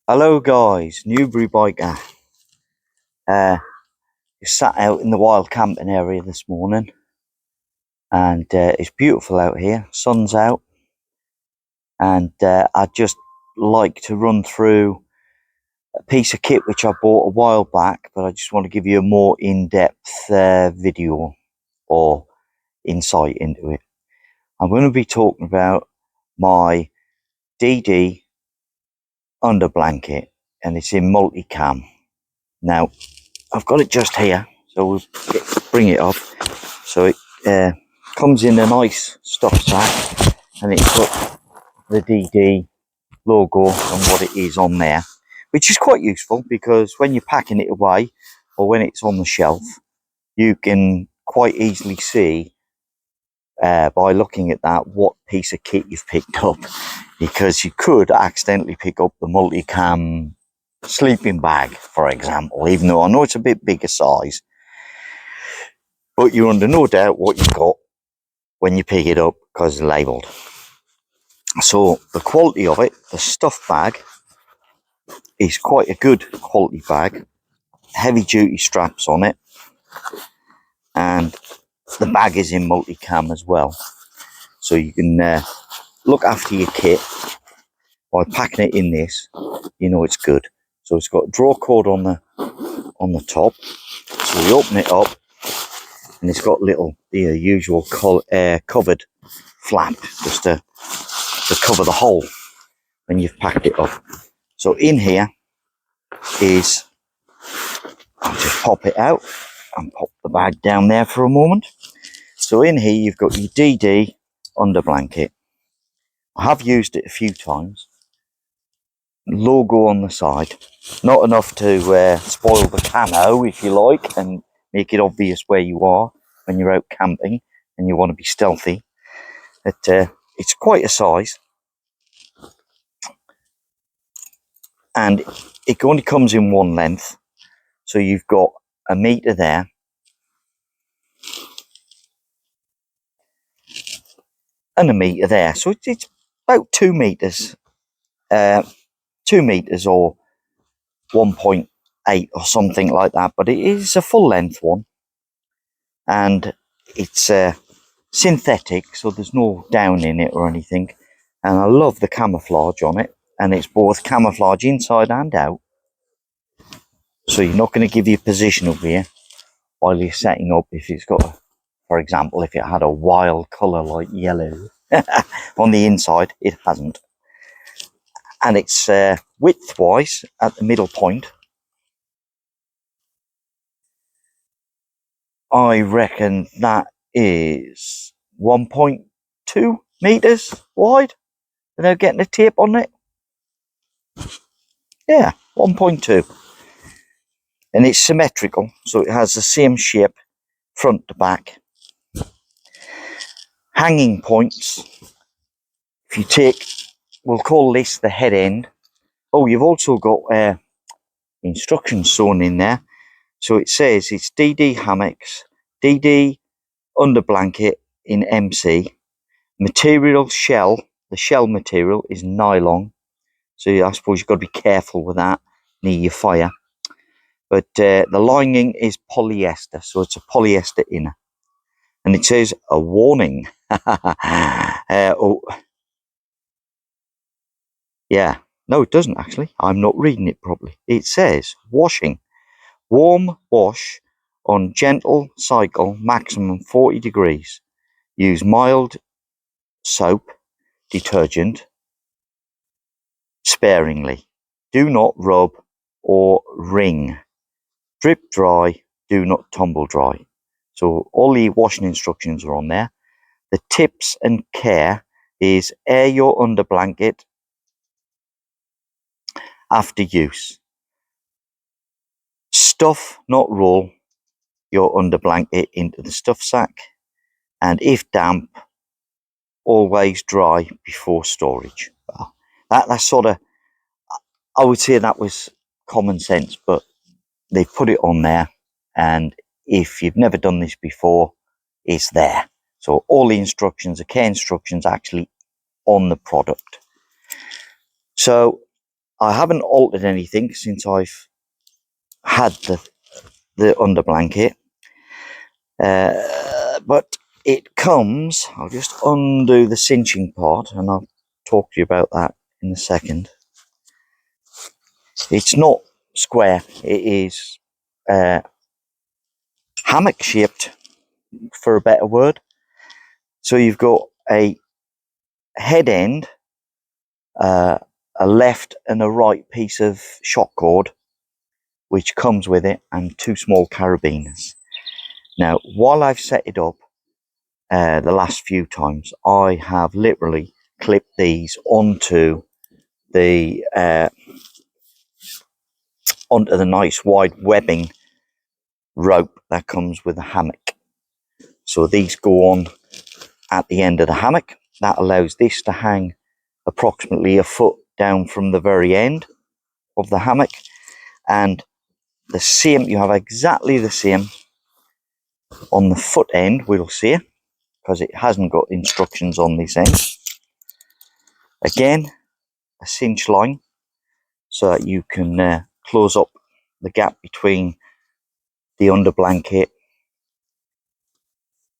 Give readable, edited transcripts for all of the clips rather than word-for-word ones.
Hello guys, Newbury biker. Sat out in the wild camping area this morning, and it's beautiful out here. Sun's out, and I'd just like to run through a piece of kit which I bought a while back, but I just want to give you a more in-depth video or insight into it. I'm going to be talking about my DD Underblanket, and it's in multicam. Now, I've got it just here, so we'll bring it up. So it comes in a nice stuff sack, and it's got the DD logo and what it is on there, which is quite useful because when you're packing it away or when it's on the shelf, you can quite easily see by looking at that what piece of kit you've picked up, because you could accidentally pick up the multicam sleeping bag, for example, even though I know it's a bit bigger size, but you're under no doubt what you've got when you pick it up because it's labelled. So the quality of it, the stuff bag is quite a good quality bag, heavy duty straps on it, and the bag is in multicam as well, so you can look after your kit by packing it in this. You know it's good. So it's got a draw cord on the top, so you open it up and it's got the usual covered flap just to cover the hole when you've packed it up. So in here is, I'll just pop it out and pop the bag down there for a moment. So in here you've got your DD Underblanket. I have used it a few times. Logo on the side, not enough to spoil the camo, if you like, and make it obvious where you are when you're out camping and you want to be stealthy. But it's quite a size, and it only comes in one length, so you've got a metre there and a metre there, so it's about 2 metres, 2 metres or 1.8 or something like that, but it is a full length one, and it's synthetic, so there's no down in it or anything, and I love the camouflage on it, and it's both camouflage inside and out, so you're not going to give you position up here while you're setting up if it's got for example, if it had a wild colour like yellow on the inside. It hasn't, and it's width wise at the middle point, I reckon that is 1.2 meters wide without getting a tape on it. Yeah, 1.2, and it's symmetrical, so it has the same shape front to back. Hanging points, if you take, we'll call this the head end. Oh, you've also got instructions sewn in there. So it says it's DD hammocks, DD Underblanket in MC. Material shell, the shell material is nylon. So I suppose you've got to be careful with that near your fire. But the lining is polyester, so it's a polyester inner. And it says a warning. Oh, yeah. No, it doesn't actually. I'm not reading it properly. It says washing. Warm wash on gentle cycle, maximum 40 degrees. Use mild soap, detergent, sparingly. Do not rub or wring. Drip dry, do not tumble dry. So all the washing instructions are on there. The tips and care is air your underblanket after use. Stuff, not roll, your underblanket into the stuff sack, and if damp, always dry before storage. Well, that's sort of, I would say that was common sense, but they put it on there, and if you've never done this before, it's there. So all the instructions, the care instructions, actually on the product. So I haven't altered anything since I've had the Underblanket, but it comes, I'll just undo the cinching part and I'll talk to you about that in a second. It's not square, it is hammock shaped, for a better word. So you've got a head end, a left and a right piece of shock cord which comes with it, and two small carabiners. Now, while I've set it up the last few times, I have literally clipped these onto the nice wide webbing rope that comes with the hammock. So these go on at the end of the hammock. That allows this to hang approximately a foot down from the very end of the hammock, and the same, you have exactly the same on the foot end, we'll see, because it hasn't got instructions on this end. Again, a cinch line so that you can close up the gap between the Underblanket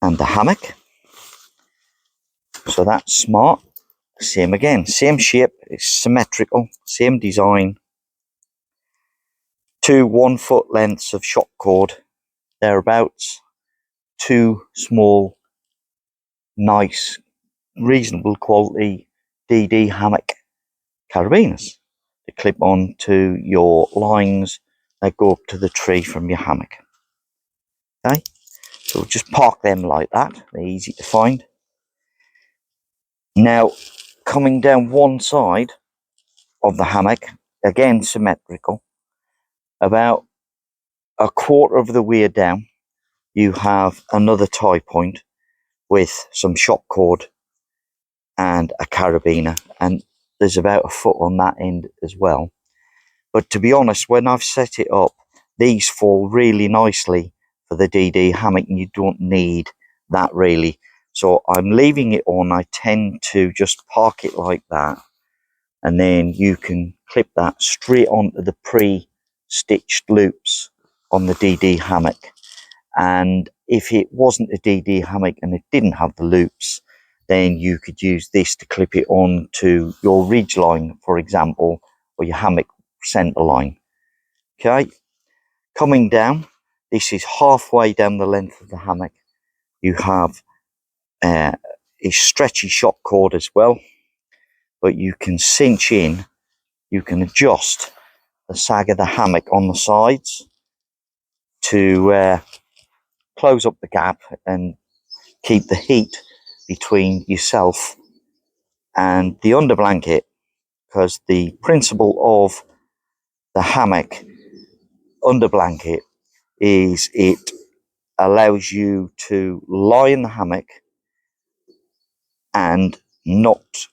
and the hammock. So that's smart. Same again, same shape, it's symmetrical, same design. Two 1 foot lengths of shock cord, thereabouts. Two small, nice, reasonable quality DD hammock carabiners to clip on to your lines that go up to the tree from your hammock. Okay, so just park them like that, they're easy to find. Now, coming down one side of the hammock, again symmetrical, about a quarter of the way down, you have another tie point with some shock cord and a carabiner, and there's about a foot on that end as well. But to be honest, when I've set it up, these fall really nicely for the DD hammock, and you don't need that really. So I'm leaving it on. I tend to just park it like that, and then you can clip that straight onto the pre-stitched loops on the DD hammock. And if it wasn't a DD hammock and it didn't have the loops, then you could use this to clip it on to your ridge line, for example, or your hammock center line. Okay, coming down, this is halfway down the length of the hammock. You have a stretchy shock cord as well, but you can cinch in, you can adjust the sag of the hammock on the sides to close up the gap and keep the heat between yourself and the Underblanket, because the principle of the hammock Underblanket is it allows you to lie in the hammock and not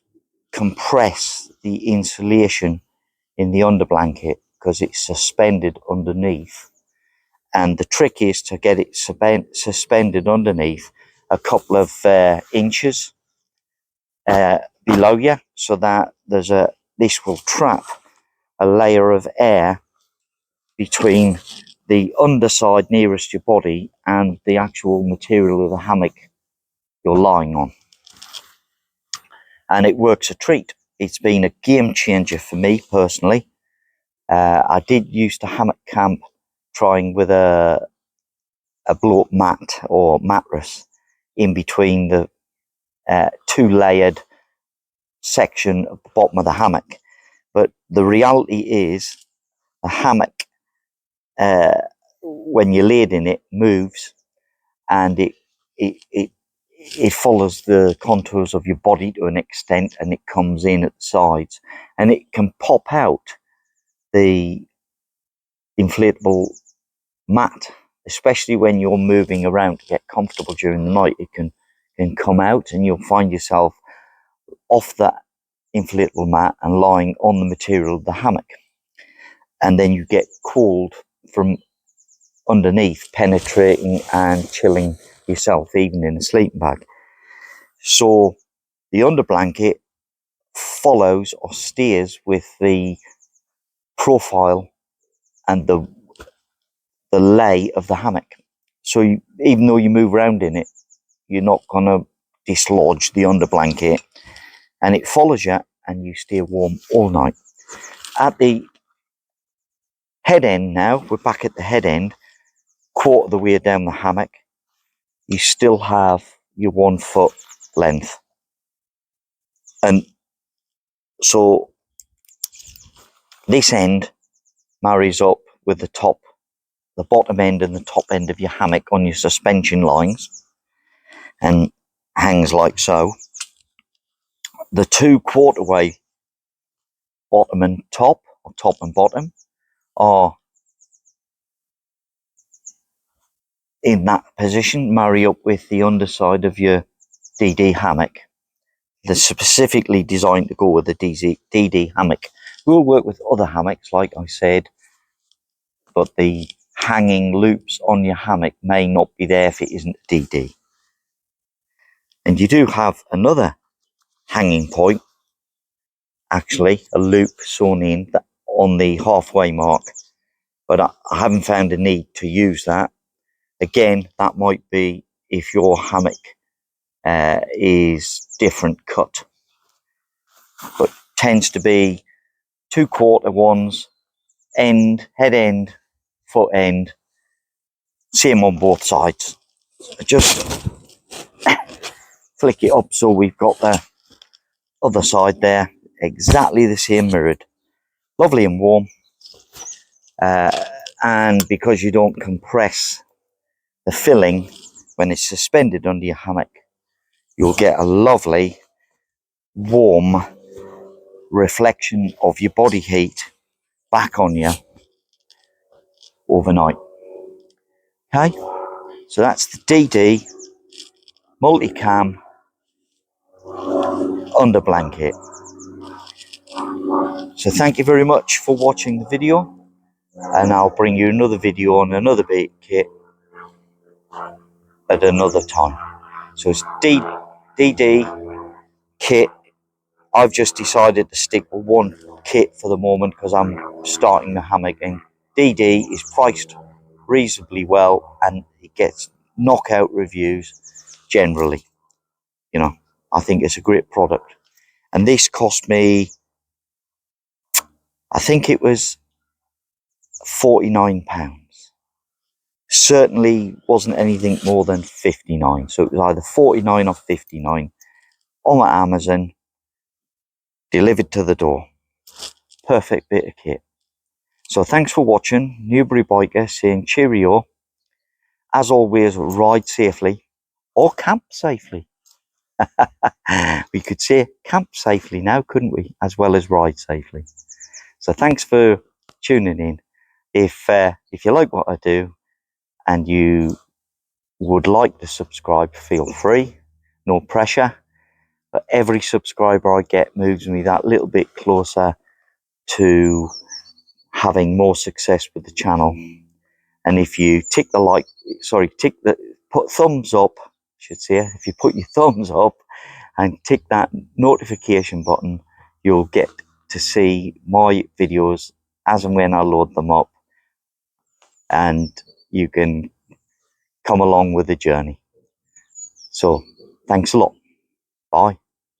compress the insulation in the Underblanket because it's suspended underneath. And the trick is to get it suspended underneath a couple of inches below you, so that this will trap a layer of air between the underside nearest your body and the actual material of the hammock you're lying on. And it works a treat. It's been a game changer for me personally. I did used to hammock camp trying with a blow-up mat or mattress in between the two layered section at the bottom of the hammock. But the reality is the hammock, when you laid in it, moves, and it follows the contours of your body to an extent, and it comes in at the sides, and it can pop out the inflatable mat, especially when you're moving around to get comfortable during the night. It can come out and you'll find yourself off that inflatable mat and lying on the material of the hammock, and then you get cooled from underneath, penetrating and chilling yourself even in a sleeping bag. So the Underblanket follows or steers with the profile and the lay of the hammock. So even though you move around in it, you're not going to dislodge the underblanket, and it follows you and you stay warm all night. At the head end now, we're back at the head end, quarter of the way down the hammock, you still have your 1 foot length. And so this end marries up with the bottom end and the top end of your hammock on your suspension lines and hangs like so. The 2 quarterway bottom and top, or top and bottom, are in that position, marry up with the underside of your DD hammock. They're specifically designed to go with the DD hammock. We'll work with other hammocks, like I said, but the hanging loops on your hammock may not be there if it isn't a DD. And you do have another hanging point, actually, a loop sewn in on the halfway mark, but I haven't found a need to use that. Again, that might be if your hammock is different cut, but tends to be 2 quarter ones, head end, foot end, same on both sides. Just flick it up so we've got the other side there, exactly the same mirrored, lovely and warm. And because you don't compress the filling when it's suspended under your hammock, you'll get a lovely warm reflection of your body heat back on you overnight. Okay, so that's the DD multicam Underblanket. So thank you very much for watching the video, and I'll bring you another video on another bait kit at another time. So it's DD kit. I've just decided to stick with one kit for the moment because I'm starting the hammock, and DD is priced reasonably well and it gets knockout reviews generally. You know, I think it's a great product. And this cost me, I think it was £49. Certainly wasn't anything more than 59. So it was either 49 or 59 on my Amazon, delivered to the door. Perfect bit of kit. So thanks for watching. Newbury Biker saying cheerio. As always, ride safely or camp safely. We could say camp safely now, couldn't we? As well as ride safely. So thanks for tuning in. If you like what I do and you would like to subscribe, feel free. No pressure. But every subscriber I get moves me that little bit closer to having more success with the channel. And if you put thumbs up, I should say, if you put your thumbs up and tick that notification button, you'll get to see my videos as and when I load them up, and you can come along with the journey. So thanks a lot. Bye.